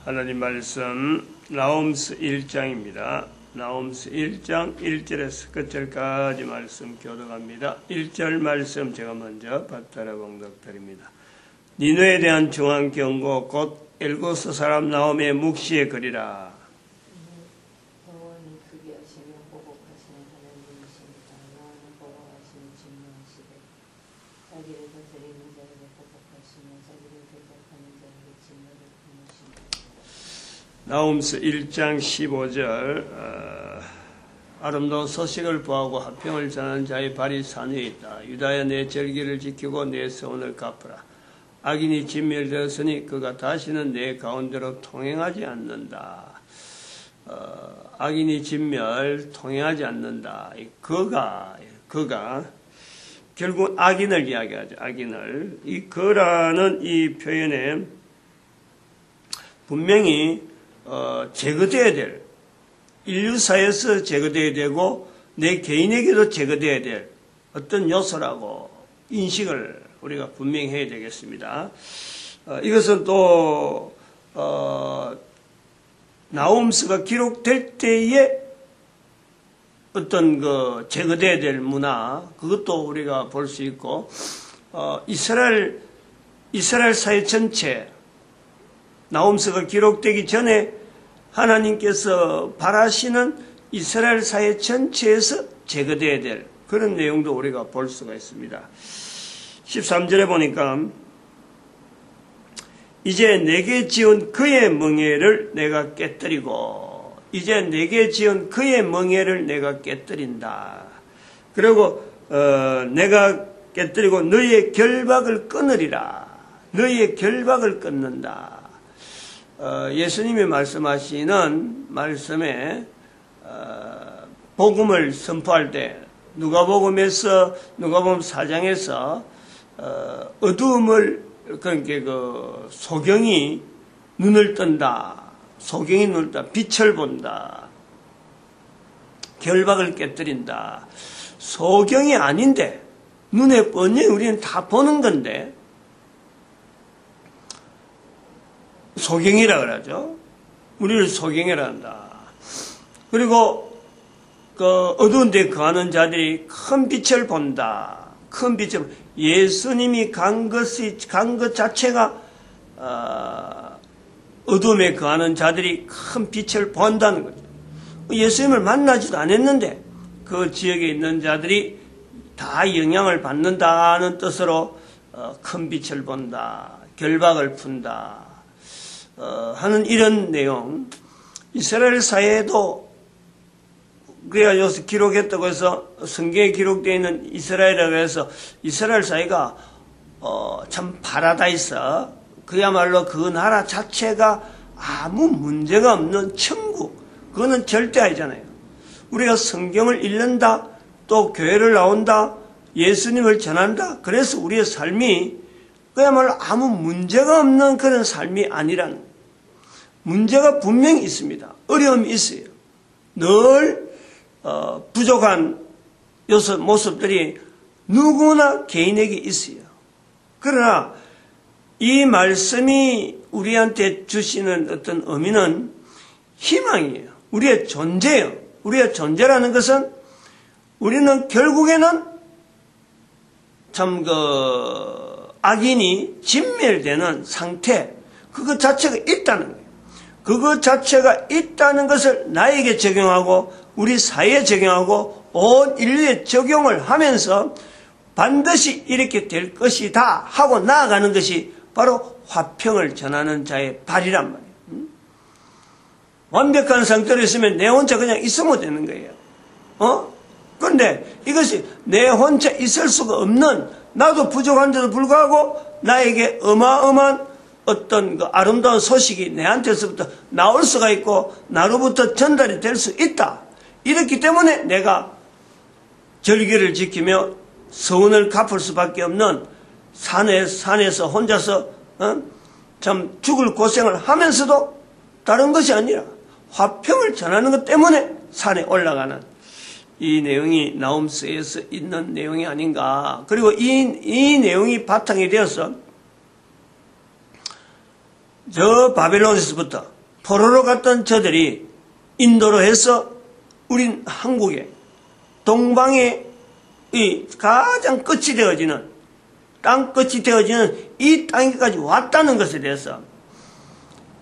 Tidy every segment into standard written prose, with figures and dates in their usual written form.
하나님 말씀 나홈스 1장입니다. 나홈스 1장 1절에서 끝절까지 말씀 교독합니다. 1절 말씀 제가 먼저 받들어 봉독드립니다. 니느에 대한 중한 경고 곧 엘고스 사람 나홈의 묵시의 글이라. 나홈스 1장 15절 아름다운 소식을 보하고 화평을 전하는 자의 발이 산 위에 있다. 유다야 내 절기를 지키고 내 서원을 갚으라. 악인이 진멸되었으니 그가 다시는 내 가운데로 통행하지 않는다. 악인이 진멸 통행하지 않는다. 그가 결국 악인을 이야기하죠. 악인을. 이 그라는 이 표현에 분명히 제거되어야 될, 인류사에서 제거되어야 되고 내 개인에게도 제거되어야 될 어떤 요소라고 인식을 우리가 분명히 해야 되겠습니다. 이것은 또 나홈스가 기록될 때에 어떤 그 제거되어야 될 문화, 그것도 우리가 볼 수 있고, 이스라엘 사회 전체, 나홈스가 기록되기 전에 하나님께서 바라시는 이스라엘 사회 전체에서 제거되어야 될 그런 내용도 우리가 볼 수가 있습니다. 13절에 보니까 이제 내게 지은 그의 멍에를 내가 깨뜨리고 이제 내게 지은 그의 멍에를 내가 깨뜨린다. 그리고 내가 깨뜨리고 너희의 결박을 끊으리라. 너희의 결박을 끊는다. 예수님이 말씀하시는 말씀에 복음을 선포할 때 누가복음 4장에서 어두움을 그러니까 그 소경이 눈을 뜬다. 소경이 눈을 뜬다. 빛을 본다. 결박을 깨뜨린다. 소경이 아닌데 눈에 뻔히 우리는 다 보는 건데 소경이라 그러죠. 우리를 소경이라 한다. 그리고 그 어두운 데 거하는 자들이 큰 빛을 본다. 큰 빛을 예수님이 간 것 자체가 어둠에 거하는 자들이 큰 빛을 본다는 거죠. 예수님을 만나지도 않았는데 그 지역에 있는 자들이 다 영향을 받는다는 뜻으로 큰 빛을 본다. 결박을 푼다. 하는 이런 내용, 이스라엘 사회에도 그래야 여기서 기록했다고 해서 성경에 기록되어 있는 이스라엘이라고 해서 이스라엘 사회가 참 파라다이스, 그야말로 그 나라 자체가 아무 문제가 없는 천국, 그거는 절대 아니잖아요. 우리가 성경을 읽는다, 또 교회를 나온다, 예수님을 전한다, 그래서 우리의 삶이 그야말로 아무 문제가 없는 그런 삶이 아니라는 거예요. 문제가 분명히 있습니다. 어려움이 있어요. 늘 부족한 모습들이 누구나 개인에게 있어요. 그러나 이 말씀이 우리한테 주시는 어떤 의미는 희망이에요. 우리의 존재예요. 우리의 존재라는 것은 우리는 결국에는 참 악인이 진멸되는 상태, 그것 자체가 있다는 거예요. 그것 자체가 있다는 것을 나에게 적용하고 우리 사회에 적용하고 온 인류에 적용을 하면서 반드시 이렇게 될 것이다 하고 나아가는 것이 바로 화평을 전하는 자의 발이란 말이에요. 완벽한 상태로 있으면 내 혼자 그냥 있으면 되는 거예요. 그런데 이것이 내 혼자 있을 수가 없는, 나도 부족한데도 불구하고 나에게 어마어마한 어떤 그 아름다운 소식이 내한테서부터 나올 수가 있고 나로부터 전달이 될 수 있다. 이렇기 때문에 내가 절기를 지키며 서원을 갚을 수밖에 없는 산에서 혼자서 참 죽을 고생을 하면서도 다른 것이 아니라 화평을 전하는 것 때문에 산에 올라가는 이 내용이 나홈스에서 있는 내용이 아닌가. 그리고 이 내용이 바탕이 되어서 저 바벨론에서부터 포로로 갔던 저들이 인도로 해서 우린 한국에 동방의 이 가장 끝이 되어지는 땅 끝이 되어지는 이 땅에까지 왔다는 것에 대해서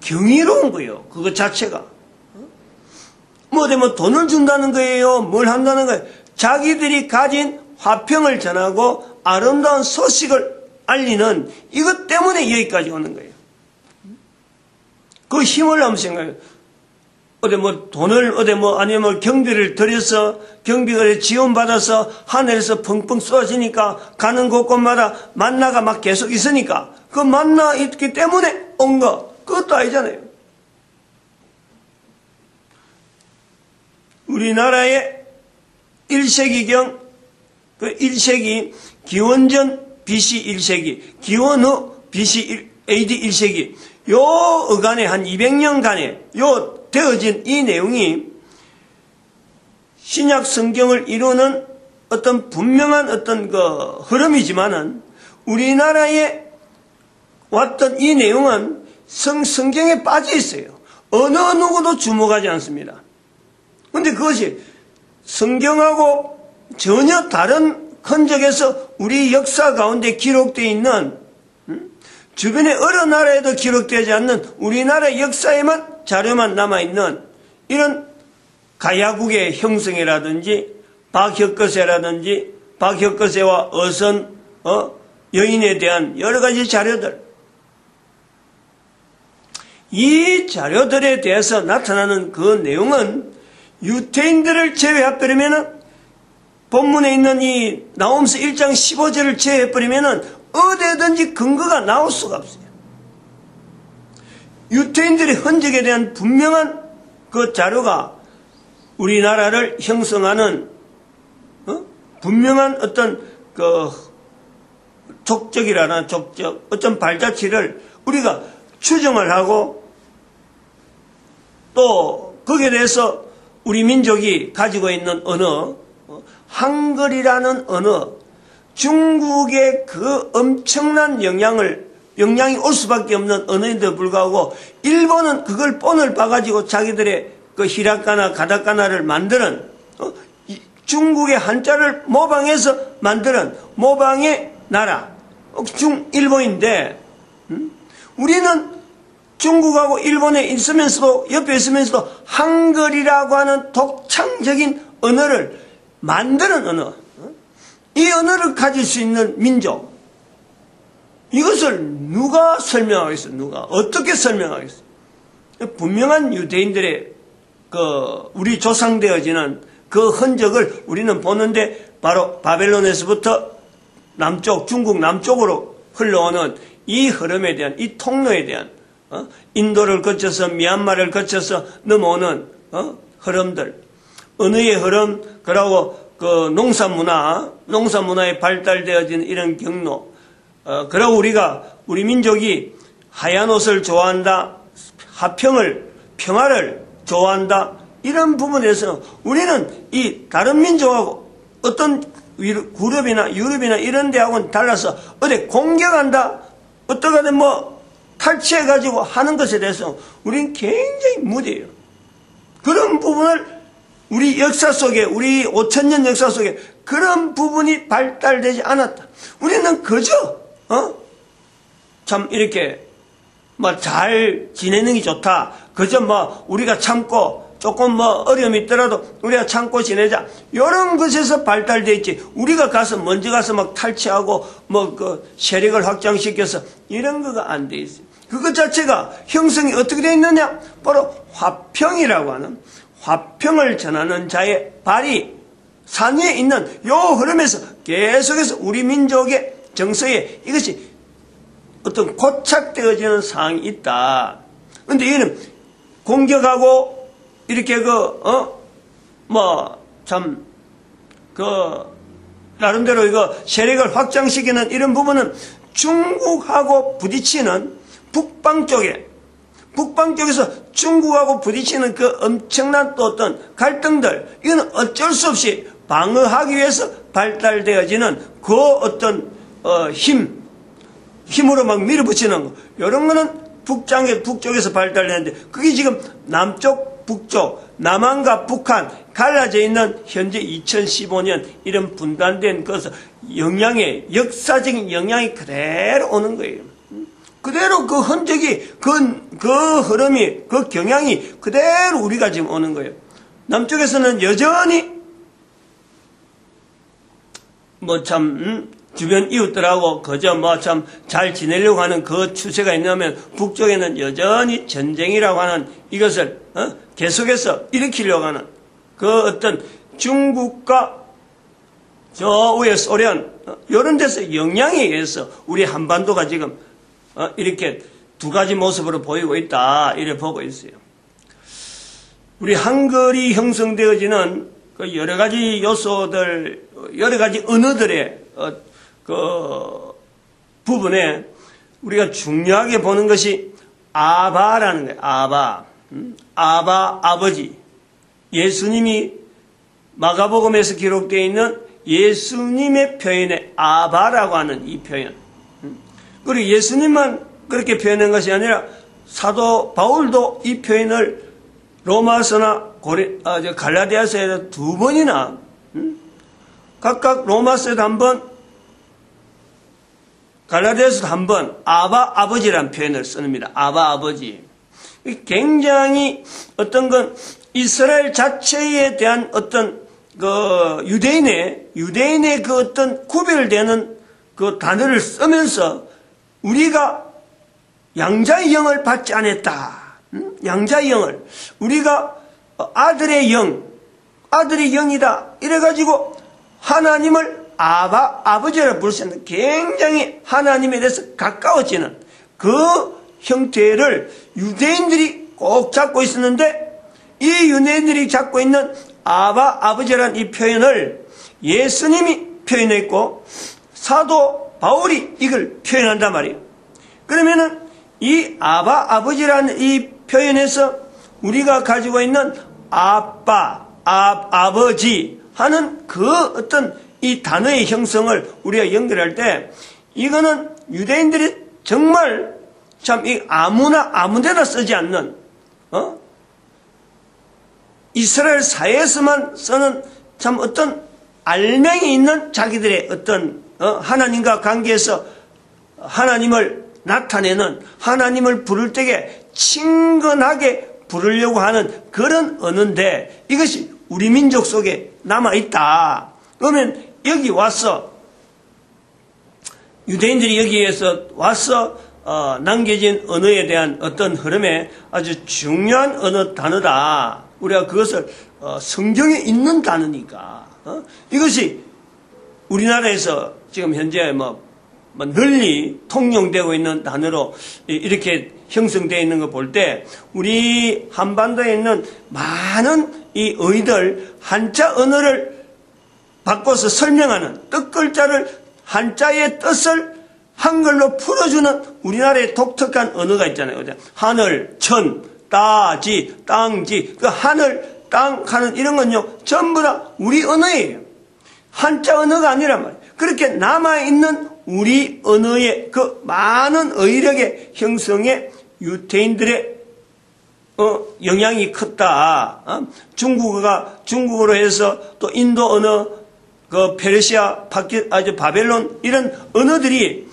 경이로운 거예요. 그것 자체가. 뭐 돈을 준다는 거예요. 뭘 한다는 거예요. 자기들이 가진 화평을 전하고 아름다운 소식을 알리는 이것 때문에 여기까지 오는 거예요. 그 힘을 한번 생각해요. 돈을 아니면 경비를 들여서 경비를 지원받아서 하늘에서 펑펑 쏟아지니까 가는 곳곳마다 만나가 막 계속 있으니까 그 만나 있기 때문에 온 거. 그것도 아니잖아요. 우리나라의 1세기경, 그 1세기, 기원전 BC 1세기, 기원 후 BC AD 1세기, 요 어간에 한 200년간에 요 되어진 이 내용이 신약 성경을 이루는 어떤 분명한 어떤 그 흐름이지만은 우리나라에 왔던 이 내용은 성경에 빠져 있어요. 어느 누구도 주목하지 않습니다. 근데 그것이 성경하고 전혀 다른 흔적에서 우리 역사 가운데 기록되어 있는 주변의 어느 나라에도 기록되지 않는 우리나라 역사에만 자료만 남아있는 이런 가야국의 형성이라든지 박혁거세라든지 박혁거세와 어선 여인에 대한 여러 가지 자료들, 이 자료들에 대해서 나타나는 그 내용은 유태인들을 제외해버리면은 본문에 있는 이 나홈서 1장 15절을 제외해버리면은 어디든지 근거가 나올 수가 없어요. 유태인들의 흔적에 대한 분명한 그 자료가 우리나라를 형성하는 분명한 어떤 그 족적이라는 족적 어떤 발자취를 우리가 추정을 하고 또 거기에 대해서 우리 민족이 가지고 있는 언어, 한글이라는 언어, 중국의 그 엄청난 영향이 올 수밖에 없는 언어인데도 불구하고 일본은 그걸 본을 봐가지고 자기들의 그 히라카나 가다카나를 만드는 중국의 한자를 모방해서 만드는 모방의 나라 중일본인데 우리는 중국하고 일본에 있으면서도 옆에 있으면서도 한글이라고 하는 독창적인 언어를 만드는 언어, 이 언어를 가질 수 있는 민족, 이것을 누가 설명하겠어요? 누가 어떻게 설명하겠어요? 분명한 유대인들의 그 우리 조상되어지는 그 흔적을 우리는 보는데 바로 바벨론에서부터 남쪽 중국 남쪽으로 흘러오는 이 흐름에 대한 이 통로에 대한 인도를 거쳐서 미얀마를 거쳐서 넘어오는 흐름들, 언어의 흐름, 그리고 그 농사문화에 발달되어진 이런 경로, 그리고 우리 민족이 하얀 옷을 좋아한다, 평화를 좋아한다, 이런 부분에서 우리는 이 다른 민족하고 어떤 유럽이나 이런 데하고는 달라서 어디 공격한다, 어떻게든 탈취해가지고 하는 것에 대해서 우리는 굉장히 무디해요. 그런 부분을 우리 역사 속에, 우리 5,000년 역사 속에 그런 부분이 발달되지 않았다. 우리는 그저, 참 이렇게, 잘 지내는 게 좋다. 그저 우리가 참고, 조금 어려움이 있더라도 우리가 참고 지내자. 이런 것에서 발달되어 있지. 우리가 먼저 가서 탈취하고, 세력을 확장시켜서 이런 거가 안 돼 있어요. 그것 자체가 형성이 어떻게 되어 있느냐? 바로 화평이라고 하는 화평을 전하는 자의 발이 산 위에 있는 요 흐름에서 계속해서 우리 민족의 정서에 이것이 어떤 고착되어지는 상황이 있다. 그런데 이는 공격하고 이렇게 나름대로 이거 세력을 확장시키는 이런 부분은 중국하고 부딪히는 북방 쪽에서 중국하고 부딪히는 그 엄청난 또 어떤 갈등들, 이건 어쩔 수 없이 방어하기 위해서 발달되어지는 그 어떤 힘으로 밀어붙이는 거, 이런 거는 북쪽에서 발달했는데 그게 지금 남쪽, 북쪽, 남한과 북한 갈라져 있는 현재 2015년 이런 분단된 것을 역사적인 영향이 그대로 오는 거예요. 그대로 그 흔적이, 그 흐름이, 그 경향이 그대로 우리가 지금 오는 거예요. 남쪽에서는 여전히 주변 이웃들하고 그저 참 잘 지내려고 하는 그 추세가 있냐면 북쪽에는 여전히 전쟁이라고 하는 이것을 계속해서 일으키려고 하는 그 어떤 중국과 저 위에 소련 이런 데서 영향에 의해서 우리 한반도가 지금 이렇게 두 가지 모습으로 보이고 있다 이렇게 보고 있어요. 우리 한글이 형성되어지는 그 여러 가지 요소들, 여러 가지 언어들의 그 부분에 우리가 중요하게 보는 것이 아바라는 거예요. 아바, 아버지. 예수님이 마가복음에서 기록되어 있는 예수님의 표현에 아바라고 하는 이 표현. 그리고 예수님만 그렇게 표현한 것이 아니라 사도 바울도 이 표현을 로마서나 갈라디아서에도 두 번이나 각각 로마서에도 한 번, 갈라디아서도 한 번 아바 아버지라는 표현을 씁니다. 아바 아버지. 굉장히 어떤 건 이스라엘 자체에 대한 어떤 그 유대인의 그 어떤 구별되는 그 단어를 쓰면서 우리가 양자의 영을 받지 않았다. 양자의 영을 우리가 아들의 영이다. 이래가지고 하나님을 아버지라 부를 수 있는 굉장히 하나님에 대해서 가까워지는 그 형태를 유대인들이 꼭 잡고 있었는데 이 유대인들이 잡고 있는 아버지라는 이 표현을 예수님이 표현했고 사도 바울이 이걸 표현한단 말이에요. 그러면은 이 아버지라는 이 표현에서 우리가 가지고 있는 아버지 하는 그 어떤 이 단어의 형성을 우리가 연결할 때 이거는 유대인들이 정말 참 아무데나 쓰지 않는 이스라엘 사회에서만 쓰는 참 어떤 알맹이 있는 자기들의 어떤 하나님과 관계에서 하나님을 나타내는 하나님을 부를 때에 친근하게 부르려고 하는 그런 언어인데 이것이 우리 민족 속에 남아있다. 그러면 여기 와서 유대인들이 여기에서 와서 남겨진 언어에 대한 어떤 흐름에 아주 중요한 언어 단어다. 우리가 그것을 성경에 있는 단어니까 이것이 우리나라에서 지금 현재 널리 통용되고 있는 단어로 이렇게 형성되어 있는 거 볼 때 우리 한반도에 있는 많은 이 어휘들 한자 언어를 바꿔서 설명하는 뜻글자를 한자의 뜻을 한글로 풀어주는 우리나라의 독특한 언어가 있잖아요. 하늘, 천, 따지, 땅지, 그 하늘, 땅 하는 이런 건요 전부 다 우리 언어예요. 한자 언어가 아니란 말이에요. 그렇게 남아있는 우리 언어의 그 많은 어휘력의 형성에 유대인들의 영향이 컸다. 중국어로 해서 또 인도 언어, 그 페르시아, 바벨론 이런 언어들이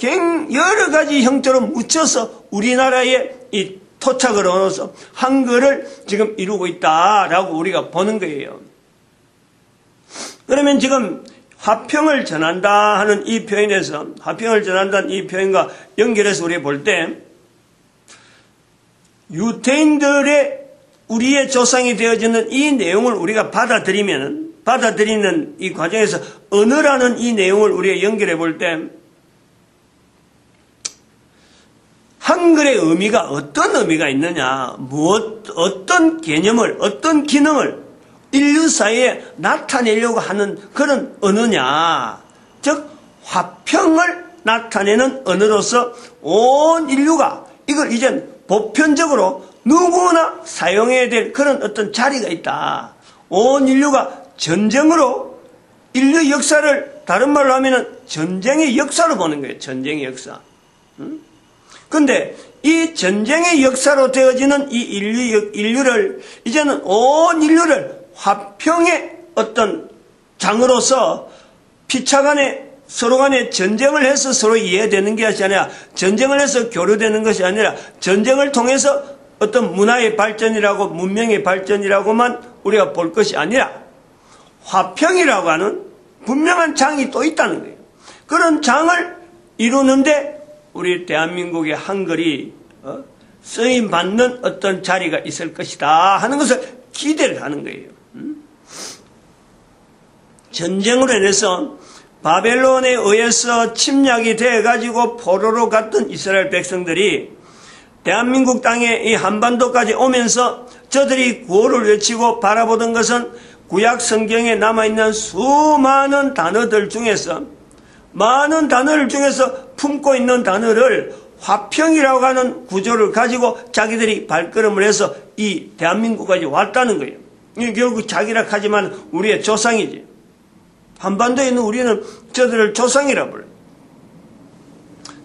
여러 가지 형태로 묻혀서 우리나라에 이 토착을 얻어서 한글을 지금 이루고 있다라고 우리가 보는 거예요. 그러면 지금 화평을 전한다 하는 이 표현에서 화평을 전한다는 이 표현과 연결해서 우리가 볼 때 유대인들의 우리의 조상이 되어지는 이 내용을 우리가 받아들이는 이 과정에서 언어라는 이 내용을 우리가 연결해 볼 때 한글의 의미가 어떤 의미가 있느냐, 어떤 개념을, 어떤 기능을 인류 사회에 나타내려고 하는 그런 언어냐. 즉 화평을 나타내는 언어로서 온 인류가 이걸 이제 보편적으로 누구나 사용해야 될 그런 어떤 자리가 있다. 온 인류가 전쟁으로 인류 역사를 다른 말로 하면은 전쟁의 역사로 보는 거예요. 전쟁의 역사. 근데 이 전쟁의 역사로 되어지는 이 인류를 이제는 온 인류를 화평의 어떤 장으로서 피차 간에 서로 간에 전쟁을 해서 서로 이해되는 것이 아니라, 전쟁을 해서 교류되는 것이 아니라, 전쟁을 통해서 어떤 문화의 발전이라고, 문명의 발전이라고만 우리가 볼 것이 아니라 화평이라고 하는 분명한 장이 또 있다는 거예요. 그런 장을 이루는데 우리 대한민국의 한글이 쓰임받는 어떤 자리가 있을 것이다 하는 것을 기대를 하는 거예요. 전쟁으로 인해서 바벨론에 의해서 침략이 되어가지고 포로로 갔던 이스라엘 백성들이 대한민국 땅에 이 한반도까지 오면서 저들이 구호를 외치고 바라보던 것은 구약 성경에 남아있는 수많은 단어들 중에서, 많은 단어들 중에서 품고 있는 단어를 화평이라고 하는 구조를 가지고 자기들이 발걸음을 해서 이 대한민국까지 왔다는 거예요. 이게 결국 자기라 하지만 우리의 조상이지. 한반도에 있는 우리는 저들을 조상이라 불러요.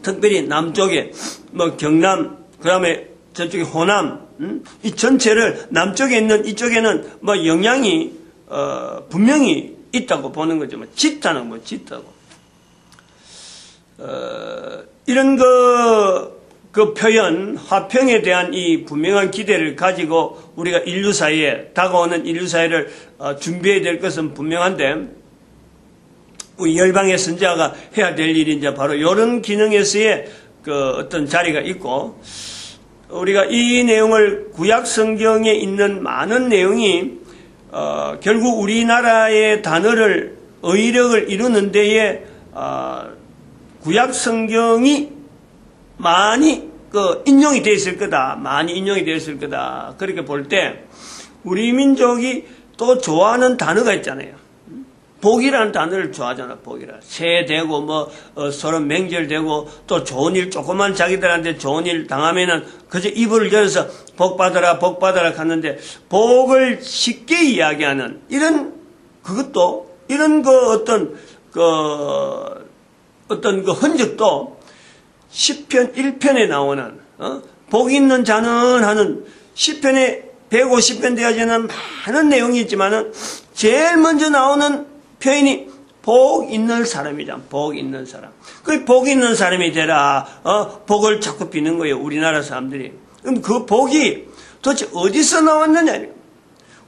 특별히 남쪽에 경남, 그 다음에 저쪽에 호남, 이 전체를 남쪽에 있는 이쪽에는 영향이 분명히 있다고 보는 거죠. 짙다는 짙다고. 이런 그 표현, 화평에 대한 이 분명한 기대를 가지고 우리가 인류 사이에, 다가오는 인류 사이를 준비해야 될 것은 분명한데, 우리 열방의 선자가 해야 될 일이 이제 바로 이런 기능에서의 그 어떤 자리가 있고, 우리가 이 내용을 구약 성경에 있는 많은 내용이 결국 우리나라의 단어를, 의력을 이루는 데에 구약 성경이 많이 인용이 되어 있을 거다. 많이 인용이 되어 있을 거다. 그렇게 볼 때 우리 민족이 또 좋아하는 단어가 있잖아요. 복이라는 단어를 좋아하잖아. 복이라. 새 되고 서로 맹절되고, 또 좋은 일, 조그만 자기들한테 좋은 일 당하면은 그저 이불을 열어서 복 받아라 복 받아라 하는데, 복을 쉽게 이야기하는 이런 어떤 흔적도 시편 1편에 나오는 복 있는 자는 하는 시편에 150편 되어지는 많은 내용이 있지만은 제일 먼저 나오는 표현이 복 있는 사람이잖아. 복 있는 사람. 그 복 있는 사람이 되라. 복을 자꾸 비는 거예요. 우리나라 사람들이. 그럼 그 복이 도대체 어디서 나왔느냐.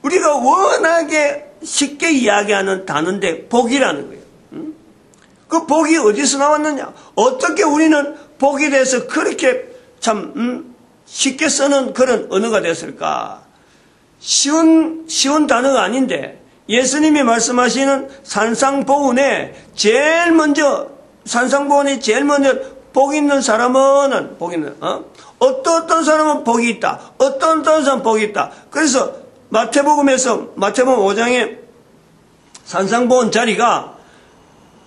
우리가 워낙에 쉽게 이야기하는 단어인데 복이라는 거예요. 그 복이 어디서 나왔느냐. 어떻게 우리는 복에 대해서 그렇게 참 쉽게 쓰는 그런 언어가 됐을까. 쉬운 단어가 아닌데, 예수님이 말씀하시는 산상보훈에 제일 먼저 복 있는 사람은 어떤 사람은 복이 있다. 어떤 사람은 복이 있다. 그래서 마태복음 5장에 산상보훈 자리가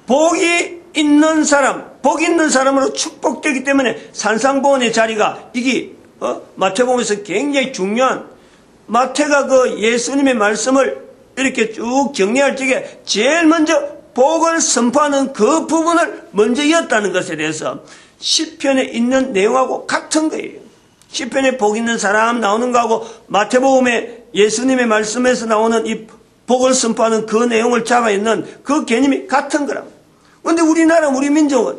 복이 있는 사람으로 축복되기 때문에 산상보훈의 자리가 이게 마태복음에서 굉장히 중요한, 마태가 그 예수님의 말씀을 이렇게 쭉 정리할 적에 제일 먼저 복을 선포하는 그 부분을 먼저 이었다는 것에 대해서 시편에 있는 내용하고 같은 거예요. 시편에 복 있는 사람 나오는 거하고 마태복음에 예수님의 말씀에서 나오는 이 복을 선포하는 그 내용을 잡아있는 그 개념이 같은 거라고. 그런데 우리나라, 우리 민족은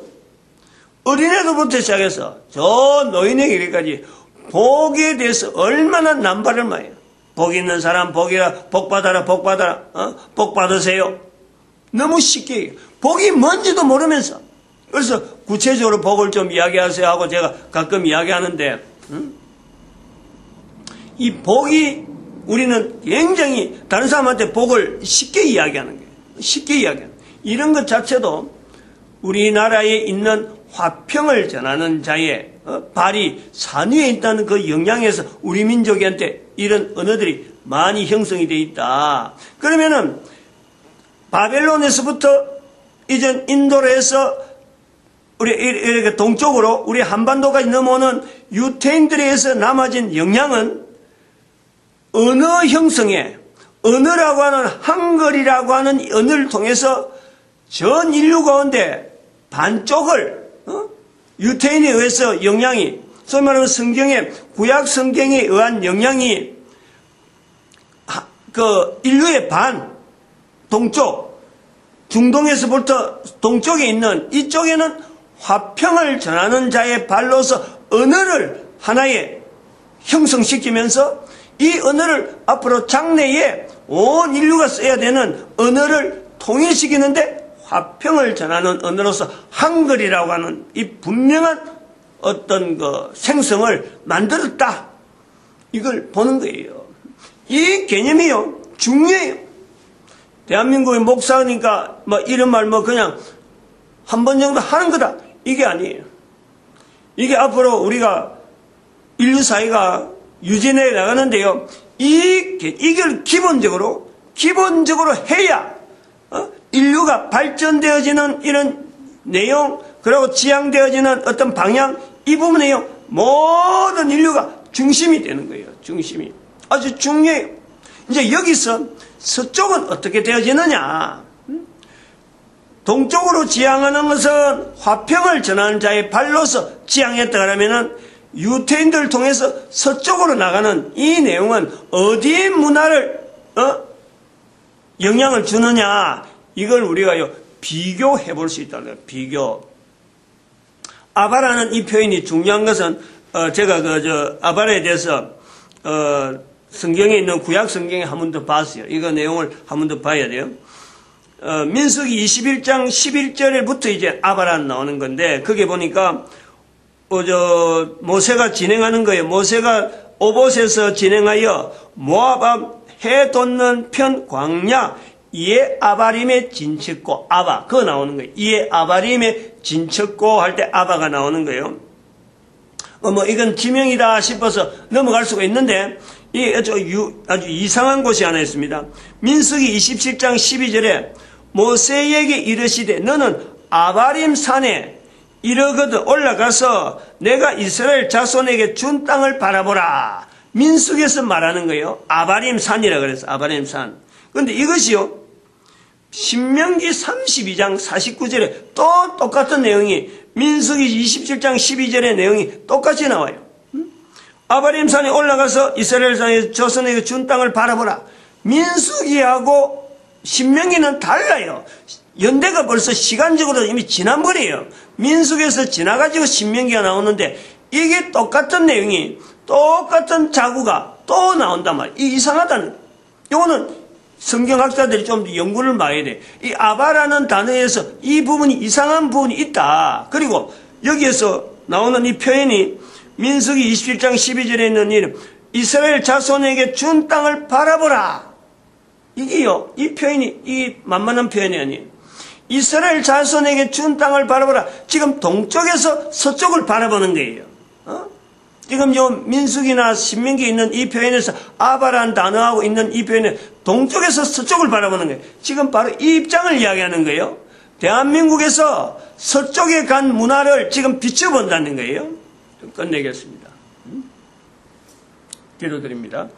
어린애들부터 시작해서 저 노인에게 이르기까지 복에 대해서 얼마나 남발을 많이 해요. 복 있는 사람 복이라, 복 받아라 복 받아라, 복 받으세요. 너무 쉽게 복이 뭔지도 모르면서. 그래서 구체적으로 복을 좀 이야기하세요 하고 제가 가끔 이야기하는데, 이 복이 우리는 굉장히 다른 사람한테 복을 쉽게 이야기하는 거예요. 쉽게 이야기하는. 이런 것 자체도 우리나라에 있는 화평을 전하는 자의 발이 산위에 있다는 그 영향에서 우리 민족한테 이런 언어들이 많이 형성이 되어 있다. 그러면은 바벨론에서부터 이제 인도로 해서 우리 이렇게 동쪽으로 우리 한반도까지 넘어오는 유태인들에 의해서 남아진 영향은 언어 형성에, 언어라고 하는 한글이라고 하는 언어를 통해서 전 인류 가운데 반쪽을 유태인에 의해서 영향이, 소위 말하면 성경에, 구약 성경에 의한 영향이 인류의 반, 동쪽, 중동에서부터 동쪽에 있는 이쪽에는 화평을 전하는 자의 발로서 언어를 하나의 형성시키면서 이 언어를 앞으로 장래에 온 인류가 써야 되는 언어를 통일시키는데 화평을 전하는 언어로서 한글이라고 하는 이 분명한 어떤 생성을 만들었다. 이걸 보는 거예요. 이 개념이요, 중요해요. 대한민국의 목사니까 이런 말 그냥 한 번 정도 하는 거다. 이게 아니에요. 이게 앞으로 우리가 인류 사회가 유진해 나가는데요. 이걸 기본적으로 해야 인류가 발전되어지는 이런 내용, 그리고 지향되어지는 어떤 방향, 이 부분에요. 모든 인류가 중심이 되는 거예요. 중심이. 아주 중요해요. 이제 여기서 서쪽은 어떻게 되어지느냐. 동쪽으로 지향하는 것은 화평을 전하는 자의 발로서 지향했다 그러면은 유태인들을 통해서 서쪽으로 나가는 이 내용은 어디에 문화를 영향을 주느냐, 이걸 우리가요 비교해 볼 수 있다는 거예요. 비교. 아바라는 이 표현이 중요한 것은 제가 아바라에 대해서 성경에 있는 구약 성경에 한 번 더 봤어요. 이거 내용을 한 번 더 봐야 돼요. 민수기 21장 11절에부터 이제 아바라 나오는 건데, 거기에 보니까 모세가 진행하는 거예요. 모세가 오봇에서 진행하여 모압 해 돋는 편 광야 이에 아바림에 진쳤고, 아바, 그거 나오는 거예요. 이에 아바림에 진쳤고 할 때 아바가 나오는 거예요. 이건 지명이다 싶어서 넘어갈 수가 있는데, 이 아주 이상한 곳이 하나 있습니다. 민수기 27장 12절에 모세에게 이르시되 너는 아바림 산에 이르거든 올라가서 내가 이스라엘 자손에게 준 땅을 바라보라. 민수기에서 말하는 거예요. 아바림 산이라 그래서 아바림 산. 그런데 이것이요, 신명기 32장 49절에 또 똑같은 내용이, 민수기 27장 12절의 내용이 똑같이 나와요. 아바림 산에 올라가서 이스라엘 자손에게 준 땅을 바라보라. 민수기하고 신명기는 달라요. 연대가 벌써 시간적으로 이미 지난번이에요. 민수기에서 지나가지고 신명기가 나오는데, 이게 똑같은 내용이, 똑같은 자구가 또 나온단 말이에요. 이상하다는 거예요. 이거는 성경학자들이 좀 더 연구를 많이 해야 돼. 이 아바라는 단어에서 이 부분이 이상한 부분이 있다. 그리고 여기에서 나오는 이 표현이 민수기 27장 12절에 있는 이름, 이스라엘 자손에게 준 땅을 바라보라. 이게요, 이 표현이 이 만만한 표현이 아니에요. 이스라엘 자손에게 준 땅을 바라보라. 지금 동쪽에서 서쪽을 바라보는 거예요. 지금 요 민수기나 신명기에 있는 이 표현에서 아바라는 단어하고 있는 이 표현은 동쪽에서 서쪽을 바라보는 거예요. 지금 바로 이 입장을 이야기하는 거예요. 대한민국에서 서쪽에 간 문화를 지금 비춰본다는 거예요. 끝내겠습니다. 기도드립니다.